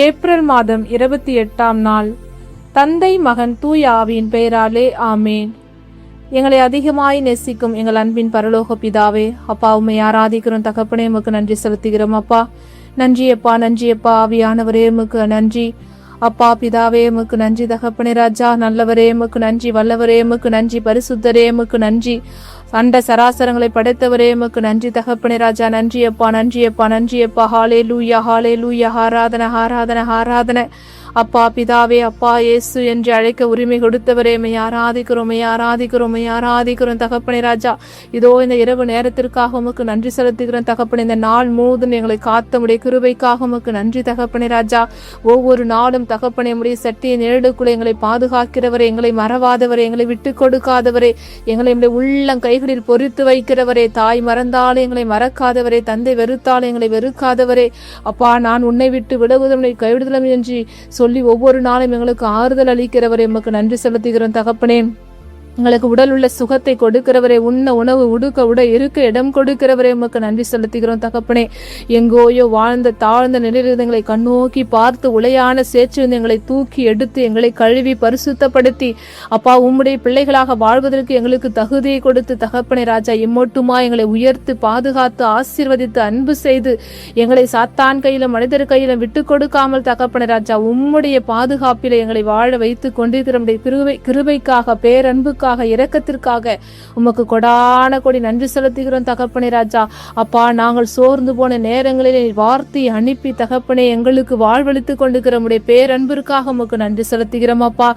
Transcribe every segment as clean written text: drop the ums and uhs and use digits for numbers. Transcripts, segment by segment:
April மாதம் 28ஆம் நாள். தந்தை மகன் தூய ஆவியின் பெயராலே ஆமேன். எங்களை அதிகமாய் நேசிக்கும் எங்கள் அன்பின் பரலோக பிதாவே, அப்பா உம்மை ஆராதிக்கிறோம் தகப்பனே, உமக்கு நன்றி செலுத்துகிறோம். அப்பா நன்றியப்பா, நன்றியப்பா. ஆவியானவரே உமக்கு நன்றி. அப்பா பிதாவே உமக்கு நன்றி. தகப்பனே ராஜா நல்லவரே உமக்கு நன்றி. வல்லவரே உமக்கு நன்றி. பரிசுத்தரே உமக்கு நன்றி. அண்ட சராசரங்களை படைத்தவரே உமக்கு நன்றி. தகப்பனே ராஜா நன்றியப்பா, நன்றியப்பா, நன்றியப்பா. ஹalleluya, ஹalleluya. ஆராதனை, ஆராதனை, ஆராதனை. அப்பா பிதாவே, அப்பா இயேசு என்று அழைக்க உரிமை கொடுத்தவரே மெய் ஆராதிக்கிறோம், மெய் ஆராதிக்கிறோம், மெய் ஆராதிக்கிறோம். தகப்பனே ராஜா இதோ இந்த இரவு நேரத்திற்காக உமக்கு நன்றி செலுத்துகிறோம். தகப்பனே இந்த நாள் முழுவதும் எங்களை காத்த உடைய கிருபைக்காக உமக்கு நன்றி. தகப்பனே ராஜா ஒவ்வொரு நாளும் தகப்பனே உடைய சட்டியை நிழலுக்குள்ள எங்களை பாதுகாக்கிறவரே, எங்களை மறவாதவரே, எங்களை விட்டு கொடுக்காதவரே, எங்களை உள்ளம் கைகளில் பொறித்து வைக்கிறவரே, தாய் மறந்தாலும் எங்களை மறக்காதவரே, தந்தை வெறுத்தாலும் எங்களை வெறுக்காதவரே. அப்பா நான் உன்னை விட்டு விலகுதலை கைவிடுதலும் என்று சொல்லி ஒவ்வொரு நாளும் எங்களுக்கு ஆறுதல் அளிக்கிறவரே உமக்கு நன்றி செலுத்துகிறோம். தகப்பனே எங்களுக்கு உடல் உள்ள சுகத்தை கொடுக்கிறவரே, உண்ண உணவு, உடுக்க உட இருக்க இடம் கொடுக்கிறவரே உமக்கு நன்றி செலுத்துகிறோம். தகப்பனே எங்கோயோ வாழ்ந்த தாழ்ந்த நிலையில் எங்களை கண்ணோக்கி பார்த்து உளையான சேற்றிலிருந்து எங்களை தூக்கி எடுத்து எங்களை கழுவி பரிசுத்தப்படுத்தி அப்பா உம்முடைய பிள்ளைகளாக வாழ்வதற்கு எங்களுக்கு தகுதியை கொடுத்து தகப்பனே ராஜா இம்மட்டுமா எங்களை உயர்த்து பாதுகாத்து ஆசீர்வதித்து அன்பு செய்து எங்களை சாத்தான் கையிலும் மனிதர் கையிலும் விட்டு கொடுக்காமல் தகப்பனே ராஜா உம்முடைய பாதுகாப்பில் எங்களை வாழ வைத்து கொண்டிருக்கிற கிருபைக்காக, பேரன்புக்காக, இரக்கத்திற்காக உமக்கு கொடான கொடி நன்றி செலுத்துகிறோம். தகப்பனே ராஜா அப்பா நாங்கள் சோர்ந்து போன நேரங்களில் வார்த்தை அனுப்பி தகப்பனே எங்களுக்கு வாழ்வளித்து கொண்டிருக்கிற உடைய பேரன்பிற்காக உமக்கு நன்றி செலுத்துகிறோம். அப்பா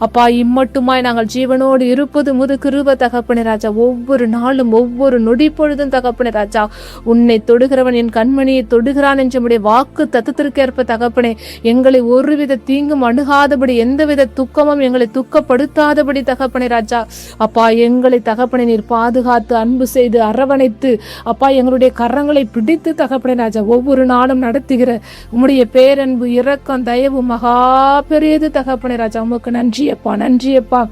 அப்பா இம்மட்டுமாய் நாங்கள் ஜீவனோடு இருப்பது முது கிருபை தகப்பனே ராஜா. ஒவ்வொரு நாளும் ஒவ்வொரு நொடி பொழுதும் தகப்பனே ராஜா உன்னை தொடுகிறவன் என் கண்மணியை தொடுகிறான் என்ற உடைய வாக்கு தத்துவத்திற்கேற்ப தகப்பனே எங்களை ஒருவித தீங்கும் அணுகாதபடி, எந்தவித துக்கமும் எங்களை துக்கப்படுத்தாதபடி தகப்பனே ராஜா அப்பா எங்களை தகப்பனை நீர் பாதுகாத்து அன்பு செய்து அரவணைத்து அப்பா எங்களுடைய கரங்களை பிடித்து தகப்பனை ராஜா ஒவ்வொரு நாளும் நடத்துகிற உம்முடைய பேரன்பு, இரக்கம், தயவு மகா பெரியது தகப்பனை ராஜா. உமக்கு நன்றி அப்பா, நன்றி அப்பா.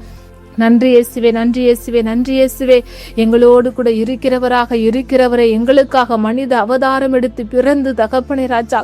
நன்றி இயேசுவே, நன்றி இயேசுவே, நன்றி இயேசுவே. எங்களோடு கூட இருக்கிறவரை எங்களுக்காக மனித அவதாரம் எடுத்து பிறந்து தகப்பனே ராஜா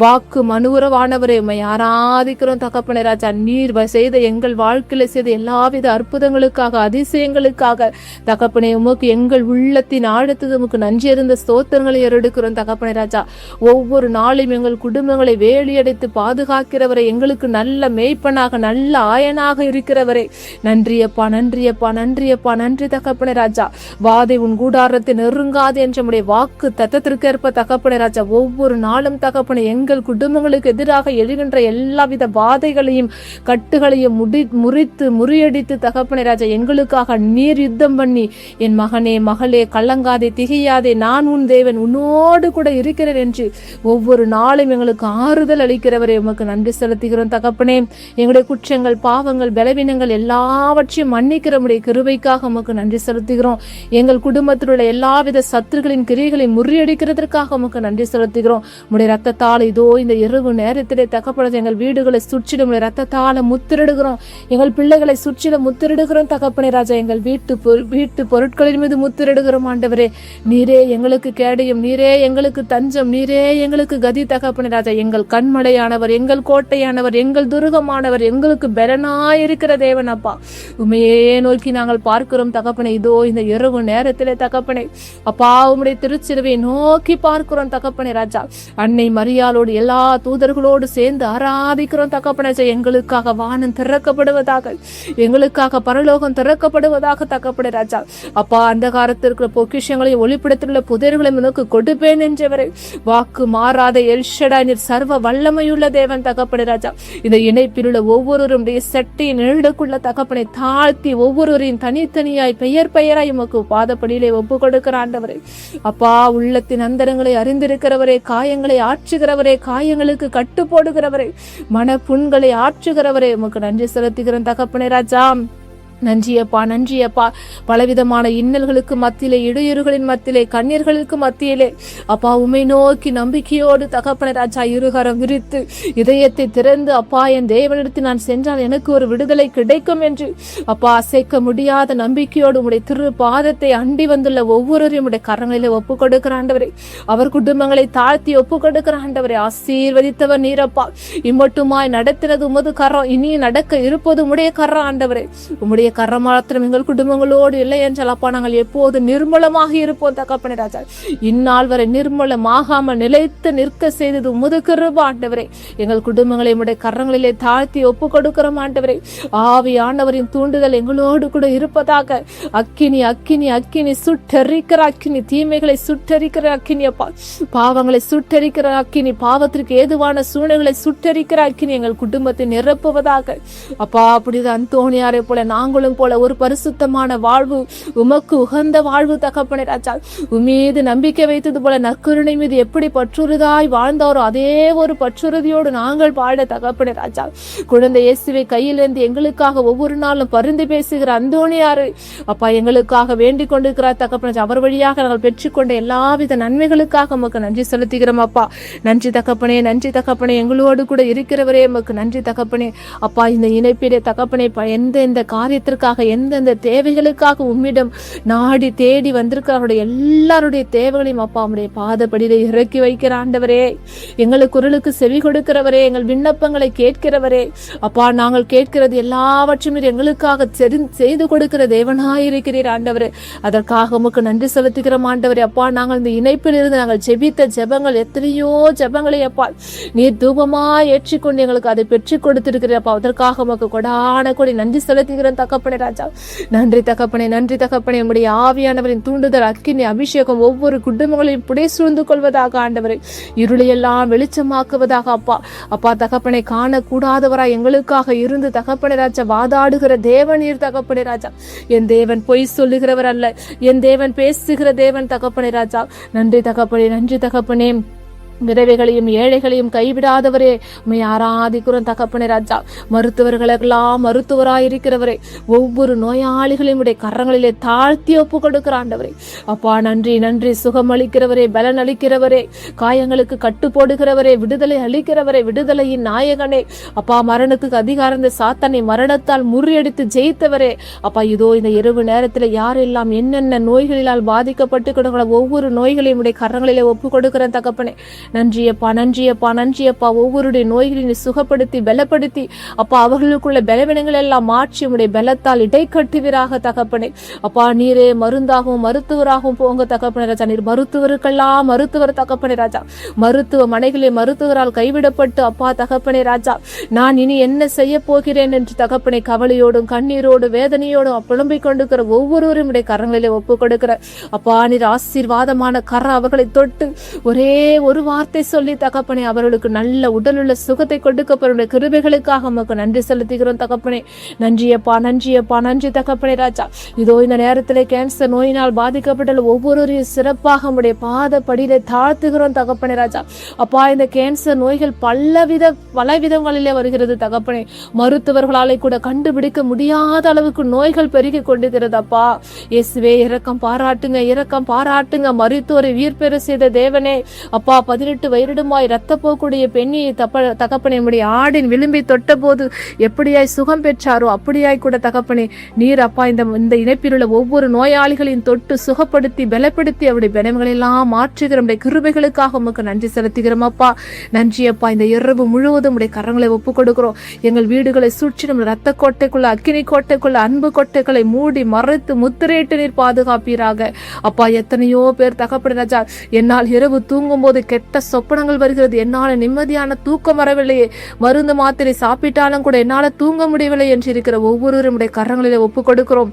வாக்கு மனுரவானவரே உம்மை ஆராதிக்கிறோம். தகப்பனே ராஜா நீர் செய்த எங்கள் வாழ்க்கையில செய்த எல்லாவித அற்புதங்களுக்காக, அதிசயங்களுக்காக தகப்பனே உமக்கு எங்கள் உள்ளத்தின் ஆழத்துக்கு உமக்கு நன்றி இருந்த ஸ்தோத்திரங்களை ஏறெடுக்கிறோம். தகப்பனே ராஜா ஒவ்வொரு நாளும் எங்கள் குடும்பங்களை வேலியடைத்து பாதுகாக்கிறவரை, எங்களுக்கு நல்ல மேய்ப்பனாக நல்ல ஆயனாக இருக்கிறவரே நன்றி அப்பா, நன்றியப்பா, நன்றியப்பா, நன்றி தகப்பனே ராஜா. வாதை உன் கூடாரத்தை நெருங்காது என்ற வாக்கு தத்தத்திற்கேற்ப தகப்பனே ராஜா ஒவ்வொரு நாளும் தகப்பனே எங்கள் குடும்பங்களுக்கு எதிராக எழுகின்ற எல்லாவித வாதைகளையும் கட்டுகளையும் முறித்து முறியடித்து தகப்பனே ராஜா எங்களுக்காக நீர் யுத்தம் பண்ணி என் மகனே மகளே கலங்காதே திகையாதே, நான் உன் தேவன், உன்னோடு கூட இருக்கிறேன் என்று ஒவ்வொரு நாளும் எங்களுக்கு ஆறுதல் அளிக்கிறவரே உமக்கு நன்றி செலுத்துகிறோம். தகப்பனே எங்களுடைய குற்றங்கள், பாவங்கள், பலவீனங்கள் எல்லாவற்றையும் மன்னிக்கிற உடைய கிருபைக்காக உமக்கு நன்றி செலுத்துகிறோம். எங்கள் குடும்பத்தில் உள்ள எல்லாவித சத்துருக்களின் கிரியைகளை முறியடிக்கிறதற்காக உமக்கு நன்றி செலுத்துகிறோம். உடைய ரத்தத்தால் இதோ இந்த இரவு நேரத்திலே தகப்பனே எங்கள் வீடுகளை சுற்றிலும் உடைய ரத்தத்தால முத்திரிடுகிறோம். எங்கள் பிள்ளைகளை சுற்றிலும் முத்திரிடுகிறோம். தகப்பனே ராஜா எங்கள் வீட்டு பொருட்களின் மீது முத்திரிடுகிறோம். ஆண்டவரே நீரே எங்களுக்கு கேடயம், நீரே எங்களுக்கு தஞ்சம், நீரே எங்களுக்கு கதி. தகப்பனே ராஜா எங்கள் கண்மலையானவர், எங்கள் கோட்டையானவர், எங்கள் துருகமானவர், எங்களுக்கு பலனாயிருக்கிற தேவன் அப்பா உமையே நோக்கி நாங்கள் பார்க்கிறோம். தகப்பனே இதோ இந்த இரவு நேரத்திலே தகப்பனே அப்பா உம்முடைய திருச்சிலுவை நோக்கி பார்க்கிறோம். தகப்பனே ராஜா அன்னை மரியாளோடு எல்லா தூதர்களோடு சேர்ந்து ஆராதிக்கிறோம். தகப்பனே எங்களுக்காக வானம் திறக்கப்படுவதாக, எங்களுக்காக பரலோகம் திறக்கப்படுவதாக தகப்பனே ராஜா அப்பா அந்த காலத்திற்கு பொக்கிஷங்களையும் ஒளிப்படத்திலுள்ள புதையர்களையும் உனக்கு கொடுப்பேன் என்றவரை வாக்கு மாறாத எல்ஷடாய் நீர் சர்வ வல்லமையுள்ள தேவன். தகப்பனே ராஜா இந்த இணைப்பில் உள்ள ஒவ்வொருவருடைய சட்டியின் நிழலுக்குள்ள தகப்பனை தாழ்த்தி ஒவ்வொருவரையும் தனித்தனியாய் பெயர் பெயராய் உமக்கு பாதப்படியிலே ஒப்பு கொடுக்கிற ஆண்டவரே அப்பா உள்ளத்தின் அந்தரங்களை அறிந்திருக்கிறவரே, காயங்களை ஆற்றுகிறவரே, காயங்களுக்கு கட்டு போடுகிறவரே, மன புண்களை ஆற்றுகிறவரே உமக்கு நன்றி செலுத்துகிறேன். தகப்பனே ராஜா நன்றியப்பா, நன்றியப்பா. பலவிதமான இன்னல்களுக்கு மத்தியிலே, இடையூறுகளின் மத்தியிலே, கண்ணீர்களுக்கு மத்தியிலே அப்பா உம்மை நோக்கி நம்பிக்கையோடு தகப்பனே ராஜா இருகரம் விரித்து இதயத்தை திறந்து அப்பா என் தேவனிடத்தில் நான் சென்றால் எனக்கு ஒரு விடுதலை கிடைக்கும் என்று அப்பா அசைக்க முடியாத நம்பிக்கையோடு உம்முடைய திரு பாதத்தை அண்டி வந்துள்ள ஒவ்வொருவரையும் உடைய கரங்களிலே ஒப்பு கொடுக்கிற ஆண்டவரே, அவர் குடும்பங்களை தாழ்த்தி ஒப்பு கொடுக்கிற ஆண்டவரே, ஆசீர்வதித்தவர் நீரப்பா. இம்மட்டுமாய் நடத்தினது உமது கரம், இனி நடக்க இருப்பது உம்முடைய கரம் ஆண்டவரே. உம்முடைய கரம் மாத்திரம் எங்கள் குடும்பங்களோடு இல்லை என்றால் அப்பா நாங்கள் எப்போது நிர்மலமாக இருப்போம் தகப்பனே ராஜா. இந்நாள் வரை நிர்மலமாகாமல் நிலைத்து நிற்க செய்தது உமது கிருபை ஆண்டவரே. எங்கள் குடும்பங்களை உம்முடைய கரங்களிலே தாழ்த்தி ஒப்பு கொடுக்கிறோம் ஆண்டவரே. ஆவியானவரின் தூண்டுதல் எங்களோடு கூட இருப்பதாக. அக்கினி அக்கினி அக்கினி சுட்டரிக்கிற அக்கினி, தீமைகளை சுட்டரிக்கிற அக்கினி அப்பா, பாவங்களை சுட்டரிக்கிற அக்கினி, பாவத்திற்கு ஏதுவான சூழ்நிலைகளை சுட்டரிக்கிற அக்கினி எங்கள் குடும்பத்தை நிரப்புவதாக அப்பா. அப்படிதான் அந்தோணியாரை போல நாங்களும் போல ஒரு பரிசுத்தமான வாழ்வு, உமக்கு உகந்த வாழ்வு தகப்பனே ராஜா. உம்மீது நம்பிக்கை வைத்தது போல நற்கருணை மீது எப்படி பற்றுறுதாய் வாழ்ந்தாரோ அதே ஒரு பற்றுறுதியோடு நாங்கள் வாழ தகப்பனே ராஜா. குழந்தை இயேசுவை கையில் இருந்து எங்களுக்காக ஒவ்வொரு நாளும் பரிந்து பேசுகிற அந்தோணியாரு அப்பா எங்களுக்காக வேண்டிக் கொண்டிருக்கிறார் தகப்பனே. அவர் வழியாக நாங்கள் பெற்றுக்கொண்ட எல்லாவித நன்மைகளுக்காக உமக்கு நன்றி செலுத்துகிறோம் அப்பா. நன்றி தகப்பனே, நன்றி தகப்பனே. எங்களோடு கூட இருக்கிறவரே உமக்கு நன்றி தகப்பனே. அப்பா இந்த இணைப்பிலே தகப்பனே எந்த காரியத்திற்காக எந்தெந்த தேவைகளுக்காக உம்மிடம் நாடி தேடி வந்திருக்கிறவருடைய எல்லாருடைய தேவைகளையும் அப்பா உம்முடைய பாதப்படியிலே இறக்கி வைக்கிற ஆண்டவரே. எங்களுக்கு குரலுக்கு செவி கொடுக்கிறவரே, எங்கள் விண்ணப்பங்களை கேட்கிறவரே அப்பா. நாங்கள் கேட்கிறது எல்லாவற்றையும் எங்களுக்காக செய்து கொடுக்கிற தேவனாயிருக்கிறீர் ஆண்டவரே. அதற்காக உமக்கு நன்றி செலுத்துகிறோம் ஆண்டவரே. அப்பா நாங்கள் இந்த இணைப்பில் இருந்து நாங்கள் ஜெபித்த ஜெபங்கள் எத்தனையோ ஜெபங்களை அப்பா நீர் தூபமா ஏற்றிக்கொண்டு எங்களுக்கு அதை பெற்றுக் கொடுத்திருக்கிறீர் அப்பா. அதற்காக உமக்கு கொடான கொடி நன்றி செலுத்துகிறேன் தகப்பனே ராஜா. நன்றி தகப்பனே, நன்றி தகப்பனே. உம்முடைய ஆவியானவரின் தூண்டுதல் அக்கினி அபிஷேகம் ஒவ்வொரு குடும்பங்களையும் புடை சூழ்ந்து கொள்வதாக ஆண்டவரே. இருளையெல்லாம் வெளிச்சமாக்குவதாக அப்பா. அப்பா தகப்பனை காணக்கூடாதவராய் எங்களுக்காக இருந்து தகப்பனே ராஜா வாதாடுகிற தேவனீர் தகப்பனே ராஜா. என் தேவன் பொய் சொல்லுகிறவர் அல்ல, என் தேவன் பேசுகிற தேவன் தகப்பனே ராஜா. நன்றி தகப்பனே, நன்றி தகப்பனே. விதவைகளையும் ஏழைகளையும் கைவிடாதவரே உம்மை ஆராதிக்கிறோம் தகப்பனே ராஜா. மருத்துவர்களுக்கெல்லாம் மருத்துவராயிருக்கிறவரே, ஒவ்வொரு நோயாளிகளையும் உடைய கரங்களிலே தாழ்த்தி ஒப்பு கொடுக்கிற ஆண்டவரே அப்பா. நன்றி நன்றி. சுகம் அளிக்கிறவரே, பலன் அளிக்கிறவரே, காயங்களுக்கு கட்டு போடுகிறவரே, விடுதலை அளிக்கிறவரே, விடுதலையின் நாயகனே அப்பா. மரணத்துக்கு அதிகாரம் சாத்தானை மரணத்தால் முறியடித்து ஜெயித்தவரே அப்பா. இதோ இந்த இரவு நேரத்தில் யாரெல்லாம் என்னென்ன நோய்களினால் பாதிக்கப்பட்டு கொடுக்கிற ஒவ்வொரு நோய்களையும் உடைய கரங்களிலே ஒப்பு கொடுக்கிற தகப்பனே. நன்றியப்பா, நன்றியப்பா, நன்றியப்பா. ஒவ்வொருடைய நோய்களின் சுகப்படுத்தி பலப்படுத்தி அப்பா அவர்களுக்குள்ள பலவீனங்கள் எல்லாம் மாற்றி உடைய பலத்தால் இடை கட்டுவீராக தகப்பனே அப்பா. நீரே மருந்தாகவும் மருத்துவராகவும் போங்க தகப்பனே ராஜா. நீர் மருத்துவருக்கெல்லாம் மருத்துவர் தகப்பனே ராஜா. மருத்துவ மனைகளே மருத்துவரால் கைவிடப்பட்டு அப்பா தகப்பனே ராஜா நான் இனி என்ன செய்ய போகிறேன் என்று தகப்பனை கவலையோடும் கண்ணீரோடும் வேதனையோடும் புலம்பிக் கொண்டிருக்கிற ஒவ்வொருவரும் உடைய கரங்களிலே ஒப்பு கொடுக்கிற அப்பா. நீர் ஆசீர்வாதமான கரம் அவர்களை தொட்டு ஒரே ஒரு வார்த்தை சொல்லி தகப்பனே அவர்களுக்கு நல்ல உடலுள்ள சுகத்தை கொடுக்கப்படும் கிருபைகளுக்காக உமக்கு நன்றி செலுத்துகிறோம் தகப்பனே. நன்றியப்பா, நன்றியப்பா, நன்றி தகப்பனே ராஜா. இதோ இந்த நேரத்தில் கேன்சர் நோயினால் பாதிக்கப்பட்ட ஒவ்வொருவரையும் சிறப்பாக உடைய பாத படியிலே தாழ்த்துகிறோம் தகப்பனே ராஜா. அப்பா இந்த கேன்சர் நோய்கள் பல விதங்களிலே வருகிறது தகப்பனே. மருத்துவர்களாலே கூட கண்டுபிடிக்க முடியாத அளவுக்கு நோய்கள் பெருகி கொண்டிருக்கிறது அப்பா. இயேசுவே இரக்கம் பாராட்டுங்க, இரக்கம் பாராட்டுங்க. மருத்துவரை உயிர்பெற செய்த தேவனே அப்பா. 18 வயதுமாய் இரத்தப்போக்குடைய பெண்ணியை தகப்பனே நம்முடைய ஆடின் விளிம்பை தொட்ட போது எப்படியாய் சுகம் பெற்றாரோ அப்படியாய் கூட தகப்பனே நீர் அப்பா இந்த இணைப்பில் உள்ள ஒவ்வொரு நோயாளிகளையும் தொட்டு சுகப்படுத்தி பலப்படுத்தி அவருடைய பலங்களை எல்லாம் மாற்றுகிற நம்முடைய கிருபைகளுக்காக உமக்கு நன்றி செலுத்துகிறோம் அப்பா. நன்றி அப்பா. இந்த இரவு முழுவதும் உடைய கரங்களை ஒப்பு கொடுக்கிறோம். எங்கள் வீடுகளை சுற்றி நம்ம ரத்த கோட்டைக்குள்ள அக்கினி கோட்டைக்குள்ள அன்பு கோட்டைகளை மூடி மறைத்து முத்திரையிட்டு நீர் பாதுகாப்பீராக அப்பா. எத்தனையோ பேர் தகப்பனே ராஜா என்னால் இரவு தூங்கும் போது கெட்ட சொப்பனங்கள் வருகிறது, என்னால நிம்மதியான தூக்கம் வரவில்லையே, மருந்து மாத்திரை சாப்பிட்டாலும் கூட என்னால தூங்க முடியவில்லை என்று இருக்கிற ஒவ்வொருவரும் கரங்களிலே ஒப்பு கொடுக்கிறோம்.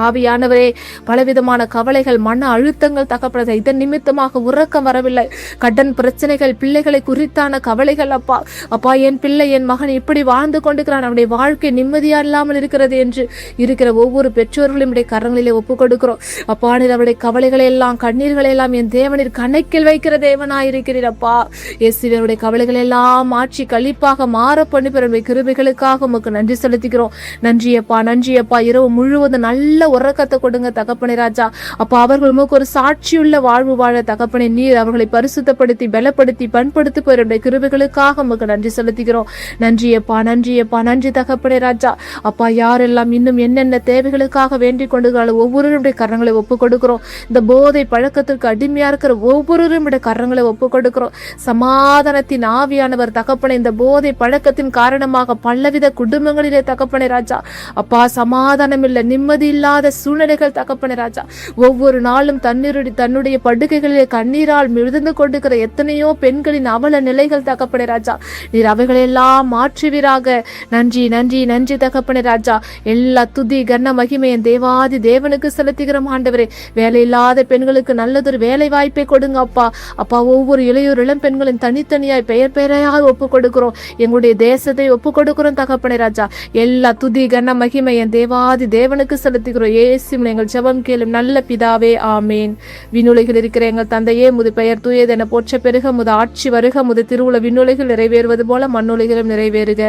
ஆவியானவரே, பலவிதமான கவலைகள், மன அழுத்தங்கள் தகப்பனே, இதன் நிமித்தமாக உறக்கம் வரவில்லை, கடன் பிரச்சனைகள், பிள்ளைகளை குறித்தான கவலைகள் அப்பா. அப்பா, என் பிள்ளை, என் மகன் இப்படி வாழ்ந்து கொண்டிருக்கிறான், அவனுடைய வாழ்க்கை நிம்மதியா இல்லாமல் இருக்கிறது என்று இருக்கிற ஒவ்வொரு பெற்றோர்களும் கரங்களிலே ஒப்புக் கொடுக்கிறோம். அப்பா, நீர் அவருடைய கவலைகளை எல்லாம், கண்ணீர்களை எல்லாம் என் தேவனின் கணக்கில் வைக்கிற தேவனாயிருக்கிறீர் அப்பா. இயேசுவினுடைய கவலைகள் எல்லாம் மாற்றி கழிப்பாக மாற பண்ணி பெறும் கிருபைகளுக்காக உமக்கு நன்றி செலுத்துகிறோம். நன்றியப்பா, நன்றியப்பா. இரவு முழுவதும் நல்ல உறக்கத்தை கொடுங்க தகப்பனே ராஜா. அப்ப அவர்கள் உமக்கு ஒரு சாட்சியுள்ள வாழ்வு வாழ தகப்பனே, நீர் அவர்களை பரிசுத்தப்படுத்தி பலப்படுத்தி பண்படுத்தி போயிருடைய கிருபைகளுக்காக உமக்கு நன்றி செலுத்துகிறோம். நன்றியப்பா, நன்றியப்பா, நன்றி தகப்பனே ராஜா. அப்பா, யாரெல்லாம் இன்னும் என்னென்ன தேவைகளுக்காக வேண்டிக் கொண்டுகிறாளோ ஒவ்வொருவருடைய கரங்களை ஒப்புக் கொடுக்கிறோம். இந்த போதை பழக்கத்திற்கு அடிமையா இருக்கிற ஒவ்வொருவருடைய கரங்களை ஒப்புக் கொடுக்கிறோம். சமாதானத்தின் ஆவியானவர் தகப்பனே, இந்த போதை பழக்கத்தின் காரணமாக பலவித குடும்பங்களிலே தகப்பனே ராஜா, அப்பா, சமாதானம் இல்லை, நிம்மதி இல்லாத சூழ்நிலைகள் தகப்பனே ராஜா. ஒவ்வொரு நாளும் தன்னுடைய படுக்கைகளிலே கண்ணீரால் மிதந்து கொண்டிருக்கிற எத்தனையோ பெண்களின் அவல நிலைகள் தகப்பனே ராஜா, நீர் அவைகளெல்லாம் மாற்றுவீராக. நன்றி, நன்றி, நன்றி தகப்பனே ராஜா. எல்லா துதி கன மகிமையின் தேவாதி தேவனுக்கு செலுத்துகிறோம் ஆண்டவரே. வேலை இல்லாத பெண்களுக்கு நல்லதொரு வேலை வாய்ப்பை கொடுங்க அப்பா. அப்பா, ஒவ்வொரு இளையோர் இளம் பெண்களின் தனித்தனியாய் பெயர் பெயரையாக ஒப்புக் கொடுக்கிறோம். எங்களுடைய தேசத்தை ஒப்புக் கொடுக்கிறோம் தகப்பனே ராஜா. எல்லா துதி கன மகிமையின் தேவாதி தேவனுக்கு செலுத்துகிறோம். இயேசுவின் எங்கள் ஜெபம் கேளும் நல்ல பிதாவே, ஆமேன். விண்ணுலகில் இருக்கிற எங்கள் தந்தையே, முது பெயர் தூயதென போற்ற பெருக, முது ஆட்சி வருக, முது திருவுள விண்ணுலகில் நிறைவேறுவது போல மண்ணுலகிலும் நிறைவேறுக.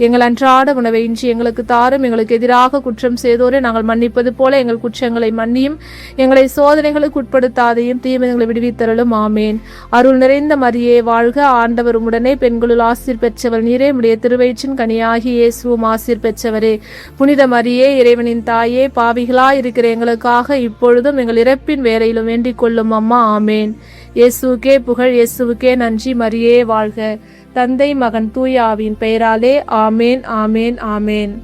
எங்கள் அன்றாட உணவை இன்றி எங்களுக்கு தாரும். எங்களுக்கு எதிராக குற்றம் செய்தோரை நாங்கள் மன்னிப்பது போல எங்கள் குற்றங்களை மன்னியும். எங்களை சோதனைகளுக்கு உட்படுத்தாதையும் தீமைகளை விடுவித்தரலும். ஆமேன். அருள் நிறைந்த மரியே வாழ்க, ஆண்டவர் உடனே, பெண்களுள் ஆசீர் பெற்றவர் நீரே, உடைய திருவயிற்றின் கனியாகி இயேசுவும் ஆசீர் பெற்றவரே. புனித மரியே, இறைவனின் தாயே, பாவிகளாய் இருக்கிற எங்களுக்காக இப்பொழுதும் எங்கள் இறப்பின் வேளையிலும் வேண்டிக் கொள்ளும் அம்மா. ஆமேன். இயேசுக்கே புகழ், இயேசுக்கே நன்றி. மரியே வாழ்க. தந்தை, மகன், தூய ஆவியின் பெயராலே. ஆமேன், ஆமேன், ஆமேன்.